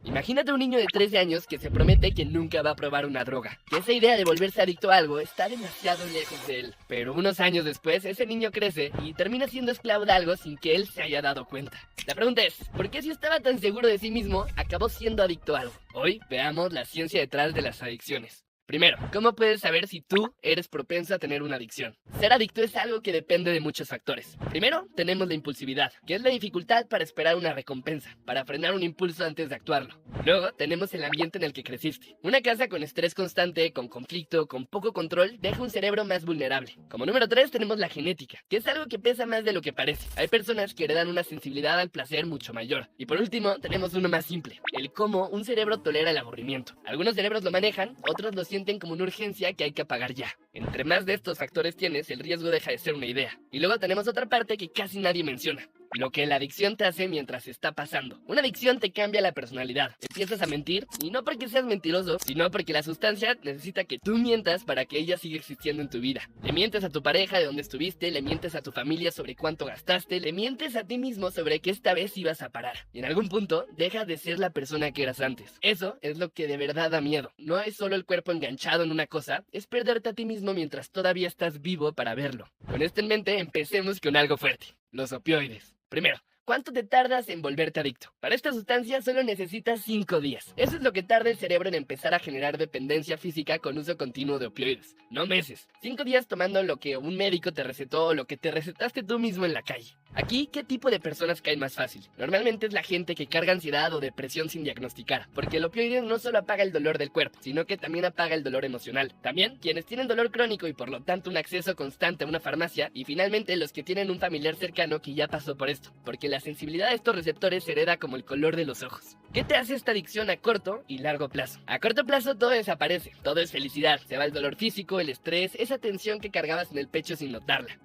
Imagínate un niño de 13 años que se promete que nunca va a probar una droga, que esa idea de volverse adicto a algo está demasiado lejos de él. Pero unos años después, ese niño crece y termina siendo esclavo de algo sin que él se haya dado cuenta. La pregunta es, ¿por qué si estaba tan seguro de sí mismo, acabó siendo adicto a algo? Hoy veamos la ciencia detrás de las adicciones. Primero, ¿cómo puedes saber si tú eres propenso a tener una adicción? Ser adicto es algo que depende de muchos factores. Primero, tenemos la impulsividad, que es la dificultad para esperar una recompensa, para frenar un impulso antes de actuarlo. Luego, tenemos el ambiente en el que creciste. Una casa con estrés constante, con conflicto, con poco control, deja un cerebro más vulnerable. Como número 3, tenemos la genética, que es algo que pesa más de lo que parece. Hay personas que heredan una sensibilidad al placer mucho mayor. Y por último, tenemos uno más simple, el cómo un cerebro tolera el aburrimiento. Algunos cerebros lo manejan, otros lo sienten como una urgencia que hay que apagar ya. Entre más de estos factores tienes, el riesgo deja de ser una idea. Y luego tenemos otra parte que casi nadie menciona. Lo que la adicción te hace mientras está pasando. Una adicción te cambia la personalidad. Empiezas a mentir, y no porque seas mentiroso, sino porque la sustancia necesita que tú mientas para que ella siga existiendo en tu vida. Le mientes a tu pareja de dónde estuviste, le mientes a tu familia sobre cuánto gastaste, le mientes a ti mismo sobre que esta vez ibas a parar. Y en algún punto, dejas de ser la persona que eras antes. Eso es lo que de verdad da miedo. No es solo el cuerpo enganchado en una cosa, es perderte a ti mismo mientras todavía estás vivo para verlo. Con esto en mente, empecemos con algo fuerte. Los opioides. Primero, ¿cuánto te tardas en volverte adicto? Para esta sustancia solo necesitas 5 días. Eso es lo que tarda el cerebro en empezar a generar dependencia física con uso continuo de opioides. No meses. 5 días tomando lo que un médico te recetó o lo que te recetaste tú mismo en la calle. Aquí, ¿qué tipo de personas caen más fácil? Normalmente es la gente que carga ansiedad o depresión sin diagnosticar, porque el opioide no solo apaga el dolor del cuerpo, sino que también apaga el dolor emocional. También, quienes tienen dolor crónico y por lo tanto un acceso constante a una farmacia, y finalmente los que tienen un familiar cercano que ya pasó por esto, porque la sensibilidad de estos receptores se hereda como el color de los ojos. ¿Qué te hace esta adicción a corto y largo plazo? A corto plazo todo desaparece, todo es felicidad, se va el dolor físico, el estrés, esa tensión que cargabas en el pecho sin notarla.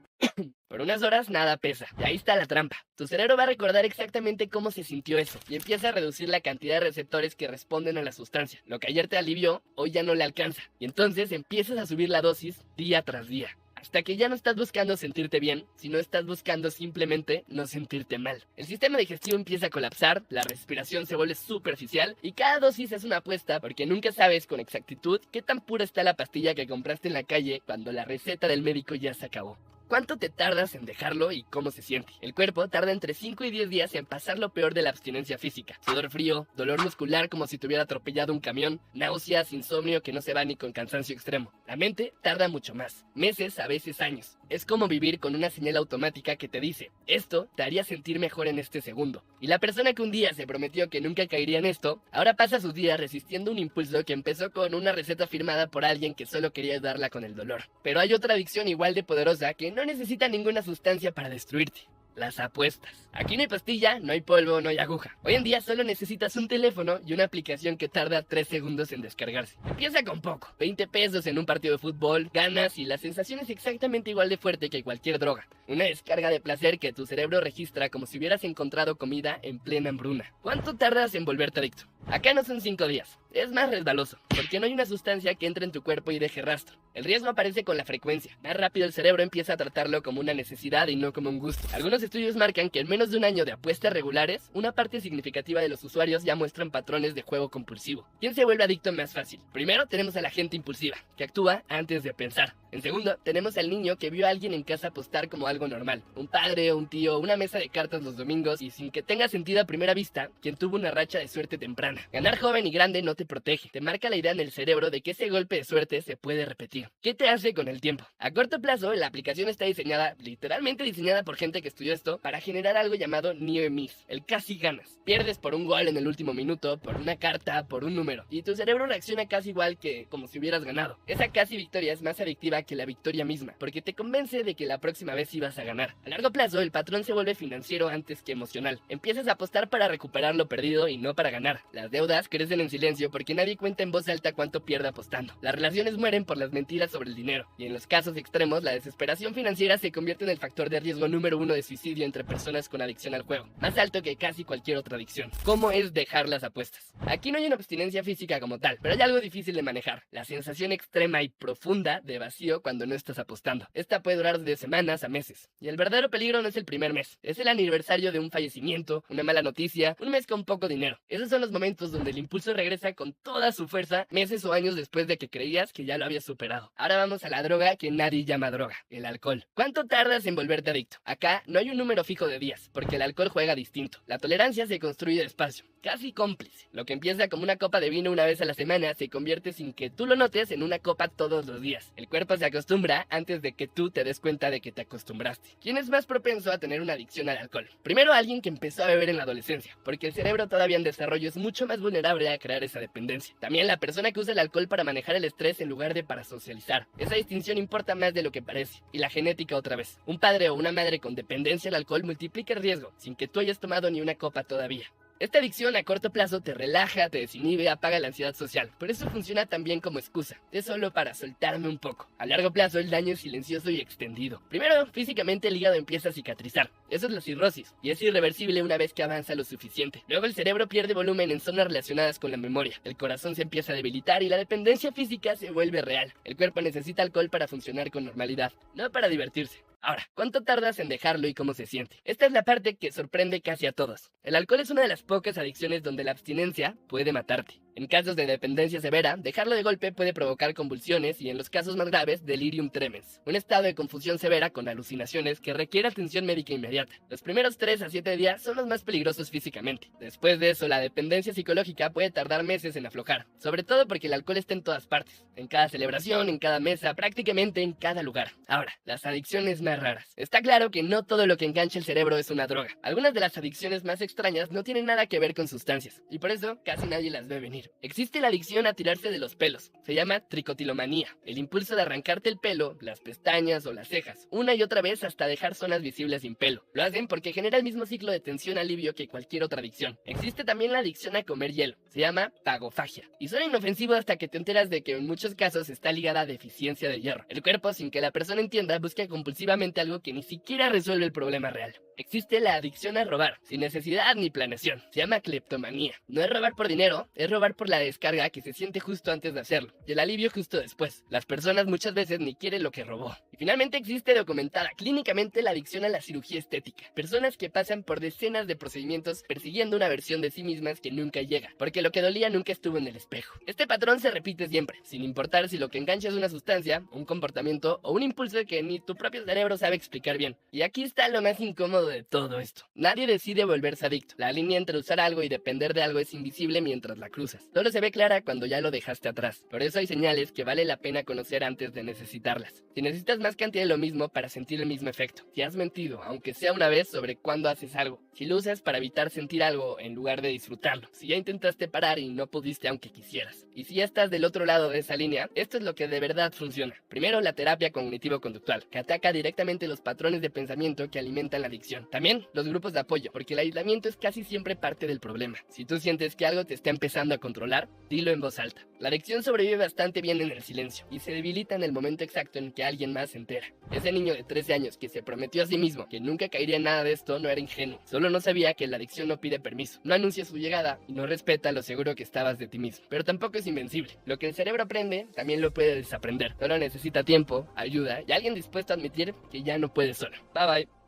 Por unas horas nada pesa, y ahí está la trampa. Tu cerebro va a recordar exactamente cómo se sintió eso, y empieza a reducir la cantidad de receptores que responden a la sustancia. Lo que ayer te alivió, hoy ya no le alcanza, y entonces empiezas a subir la dosis día tras día. Hasta que ya no estás buscando sentirte bien, sino estás buscando simplemente no sentirte mal. El sistema digestivo empieza a colapsar, la respiración se vuelve superficial y cada dosis es una apuesta porque nunca sabes con exactitud qué tan pura está la pastilla que compraste en la calle cuando la receta del médico ya se acabó. ¿Cuánto te tardas en dejarlo y cómo se siente? El cuerpo tarda entre 5 y 10 días en pasar lo peor de la abstinencia física. Sudor frío, dolor muscular como si te hubiera atropellado un camión, náuseas, insomnio que no se va ni con cansancio extremo. La mente tarda mucho más, meses, a veces años. Es como vivir con una señal automática que te dice, esto te haría sentir mejor en este segundo. Y la persona que un día se prometió que nunca caería en esto, ahora pasa sus días resistiendo un impulso que empezó con una receta firmada por alguien que solo quería ayudarla con el dolor. Pero hay otra adicción igual de poderosa que no necesita ninguna sustancia para destruirte. Las apuestas. Aquí no hay pastilla, no hay polvo, no hay aguja. Hoy en día solo necesitas un teléfono y una aplicación que tarda 3 segundos en descargarse. Empieza con poco, 20 pesos en un partido de fútbol, ganas y la sensación es exactamente igual de fuerte que cualquier droga. Una descarga de placer que tu cerebro registra como si hubieras encontrado comida en plena hambruna. ¿Cuánto tardas en volverte adicto? Acá no son 5 días, es más resbaloso, porque no hay una sustancia que entre en tu cuerpo y deje rastro. El riesgo aparece con la frecuencia. Más rápido el cerebro empieza a tratarlo como una necesidad y no como un gusto. Algunos estudios marcan que en menos de un año de apuestas regulares, una parte significativa de los usuarios ya muestran patrones de juego compulsivo. ¿Quién se vuelve adicto más fácil? Primero tenemos a la gente impulsiva, que actúa antes de pensar. En segundo, tenemos al niño que vio a alguien en casa apostar como algo normal. Un padre, un tío, una mesa de cartas los domingos y sin que tenga sentido a primera vista, quien tuvo una racha de suerte temprana. Ganar joven y grande no te protege, te marca la idea en el cerebro de que ese golpe de suerte se puede repetir. ¿Qué te hace con el tiempo? A corto plazo, la aplicación está diseñada, literalmente diseñada por gente que estudió esto, para generar algo llamado near miss, el casi ganas. Pierdes por un gol en el último minuto, por una carta, por un número, y tu cerebro reacciona casi igual que como si hubieras ganado. Esa casi victoria es más adictiva que la victoria misma, porque te convence de que la próxima vez ibas a ganar. A largo plazo, el patrón se vuelve financiero antes que emocional. Empiezas a apostar para recuperar lo perdido y no para ganar. Las deudas crecen en silencio porque nadie cuenta en voz alta cuánto pierde apostando. Las relaciones mueren por las mentiras sobre el dinero. Y en los casos extremos, la desesperación financiera se convierte en el factor de riesgo número 1 de suicidio entre personas con adicción al juego, más alto que casi cualquier otra adicción. ¿Cómo es dejar las apuestas? Aquí no hay una abstinencia física como tal, pero hay algo difícil de manejar: la sensación extrema y profunda de vacío cuando no estás apostando. Esta puede durar de semanas a meses. Y el verdadero peligro no es el primer mes, es el aniversario de un fallecimiento, una mala noticia, un mes con poco dinero. Esos son los momentos momentos donde el impulso regresa con toda su fuerza meses o años después de que creías que ya lo habías superado. Ahora vamos a la droga que nadie llama droga, el alcohol. ¿Cuánto tardas en volverte adicto? Acá no hay un número fijo de días, porque el alcohol juega distinto. La tolerancia se construye despacio, casi cómplice. Lo que empieza como una copa de vino una vez a la semana se convierte sin que tú lo notes en una copa todos los días. El cuerpo se acostumbra antes de que tú te des cuenta de que te acostumbraste. ¿Quién es más propenso a tener una adicción al alcohol? Primero, alguien que empezó a beber en la adolescencia, porque el cerebro todavía en desarrollo es mucho más vulnerable a crear esa dependencia. También la persona que usa el alcohol para manejar el estrés en lugar de para socializar. Esa distinción importa más de lo que parece. Y la genética otra vez. Un padre o una madre con dependencia al alcohol multiplica el riesgo, sin que tú hayas tomado ni una copa todavía. Esta adicción a corto plazo te relaja, te desinhibe, apaga la ansiedad social. Por eso funciona también como excusa. Es solo para soltarme un poco. A largo plazo el daño es silencioso y extendido. Primero, físicamente el hígado empieza a cicatrizar. Eso es la cirrosis, y es irreversible una vez que avanza lo suficiente. Luego el cerebro pierde volumen en zonas relacionadas con la memoria. El corazón se empieza a debilitar y la dependencia física se vuelve real. El cuerpo necesita alcohol para funcionar con normalidad, no para divertirse. Ahora, ¿cuánto tardas en dejarlo y cómo se siente? Esta es la parte que sorprende casi a todos. El alcohol es una de las pocas adicciones donde la abstinencia puede matarte. En casos de dependencia severa, dejarlo de golpe puede provocar convulsiones y en los casos más graves, delirium tremens, un estado de confusión severa con alucinaciones que requiere atención médica inmediata. Los primeros 3 a 7 días son los más peligrosos físicamente. Después de eso, la dependencia psicológica puede tardar meses en aflojar, sobre todo porque el alcohol está en todas partes, en cada celebración, en cada mesa, prácticamente en cada lugar. Ahora, las adicciones más raras. Está claro que no todo lo que engancha el cerebro es una droga. Algunas de las adicciones más extrañas no tienen nada que ver con sustancias, y por eso casi nadie las ve venir. Existe la adicción a tirarse de los pelos. Se llama tricotilomanía. El impulso de arrancarte el pelo, las pestañas o las cejas, una y otra vez hasta dejar zonas visibles sin pelo. Lo hacen porque genera el mismo ciclo de tensión-alivio que cualquier otra adicción. Existe también la adicción a comer hielo. Se llama pagofagia. Y suena inofensivo hasta que te enteras de que en muchos casos está ligada a deficiencia de hierro. El cuerpo, sin que la persona entienda, busca compulsivamente algo que ni siquiera resuelve el problema real. Existe la adicción a robar, sin necesidad ni planeación. Se llama cleptomanía. No es robar por dinero, es robar por la descarga que se siente justo antes de hacerlo, y el alivio justo después. Las personas muchas veces ni quieren lo que robó. Y finalmente existe documentada clínicamente la adicción a la cirugía estética. Personas que pasan por decenas de procedimientos persiguiendo una versión de sí mismas que nunca llega, porque lo que dolía nunca estuvo en el espejo. Este patrón se repite siempre, sin importar si lo que engancha es una sustancia, un comportamiento o un impulso que ni tu propio cerebro sabe explicar bien. Y aquí está lo más incómodo de todo esto. Nadie decide volverse adicto. La línea entre usar algo y depender de algo es invisible mientras la cruzas. Solo se ve clara cuando ya lo dejaste atrás. Por eso hay señales que vale la pena conocer antes de necesitarlas. Si necesitas más cantidad de lo mismo para sentir el mismo efecto. Si has mentido, aunque sea una vez, sobre cuándo haces algo. Si lo usas para evitar sentir algo en lugar de disfrutarlo. Si ya intentaste parar y no pudiste aunque quisieras. Y si ya estás del otro lado de esa línea, esto es lo que de verdad funciona. Primero, la terapia cognitivo-conductual, que ataca directamente los patrones de pensamiento que alimentan la adicción. También los grupos de apoyo, porque el aislamiento es casi siempre parte del problema. Si tú sientes que algo te está empezando a controlar, dilo en voz alta. La adicción sobrevive bastante bien en el silencio y se debilita en el momento exacto en que alguien más se entera. Ese niño de 13 años que se prometió a sí mismo que nunca caería en nada de esto no era ingenuo. Solo no sabía que la adicción no pide permiso, no anuncia su llegada y no respeta lo seguro que estabas de ti mismo. Pero tampoco es invencible. Lo que el cerebro aprende, también lo puede desaprender. Solo necesita tiempo, ayuda y alguien dispuesto a admitir que ya no puede solo. Bye bye.